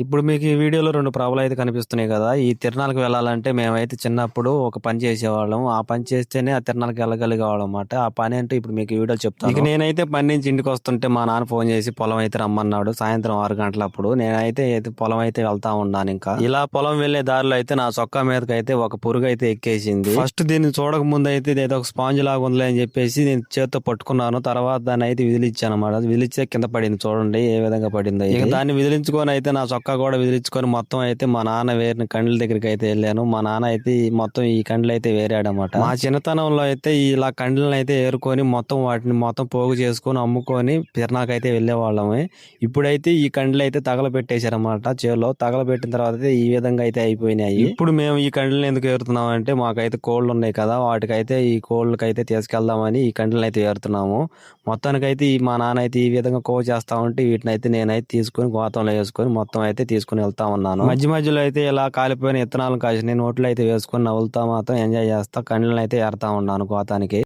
ఇప్పుడు మీకు ఈ వీడియోలో 2 ప్రభలయితే కనిపిస్తున్నాయి గదా! ఈ తిరణాలకు వెళ్ళాలంటే మేమైతే చిన్నప్పుడు ఒక పని చేసేవాళ్ళం. ఆ పని చేస్తేనే ఆ తిరణాలకు వెళ్ళగలిగేవాళ్ళమన్నమాట. ఆ పనేంటో ఇప్పుడు మీకు ఈ వీడియోలో చెప్తాను. ఇక నేనైతే పని నుంచి ఇంటికొస్తుంటే మా నాన్న ఫోను చేసి పొలం అయితే రమ్మన్నాడు. సాయంత్రం 6 గంటలప్పుడు. నేనైతే పొలం అయితే వెళ్తా ఉన్నానింకా. ఇలా పొలం వెళ్ళే దారిలో అయితే నా చొక్కా మీదకైతే ఒక పురుగైతే ఎక్కేసింది. ఫస్ట్ దీన్ని చూడక ముందైతే ఇదేదో ఒక స్పాంజ్ లాగా ఉందిలే అని చెప్పేసి నేను చేత్తో పట్టుకున్నాను. తర్వాత దాన్నయితే విదిలిచ్చానన్నమాట. విదిలిస్తే కింద పడింది చూడండి ఏ విధంగా పడిందో. ఇక దాన్ని విదిలించుకొని అయితే నా చొక్కా కూడా విదిలించుకొని మొత్తం అయితే మా నాన్న వేరిన కండ్ల దగ్గరికి అయితే వెళ్ళాను. మా నాన్న అయితే మొత్తం ఈ కండ్లు అయితే వేరాడనమాట. మా చిన్నతనంలో అయితే ఇలా కండ్లను అయితే ఏరుకొని మొత్తం వాటిని మొత్తం పోగు చేసుకొని అమ్ముకొని తిరణాకైతే వెళ్ళేవాళ్ళమే. ఇప్పుడైతే ఈ కండ్లు అయితే తగలబెట్టేశారన్నమాట. చేలో తగలబెట్టిన తర్వాత అయితే ఈ విధంగా అయితే అయిపోయినాయి. ఇప్పుడు మేము ఈ కండ్లను ఎందుకు ఏరుతున్నాం అంటే మాకైతే కోళ్ళు ఉన్నాయి కదా, వాటికైతే ఈ కోళ్ళకైతే తీసుకెళ్దామని ఈ కండ్లను అయితే ఏరుతున్నాము. మొత్తానికైతే మా నాన్న అయితే ఈ విధంగా కోవ చేస్తా ఉంటే వీటిని అయితే నేనైతే తీసుకొని గోతంలో వేసుకొని మొత్తం అయితే తీసుకుని వెళ్తా ఉన్నాను. మధ్య మధ్యలో అయితే ఇలా కాలిపోయిన ఇత్తనాలను కాసి నోట్లో అయితే వేసుకొని నవ్వులుతా మాత్రం ఎంజాయ్ చేస్తా కండ్లను అయితే ఏరుతా ఉన్నాను గోతానికి.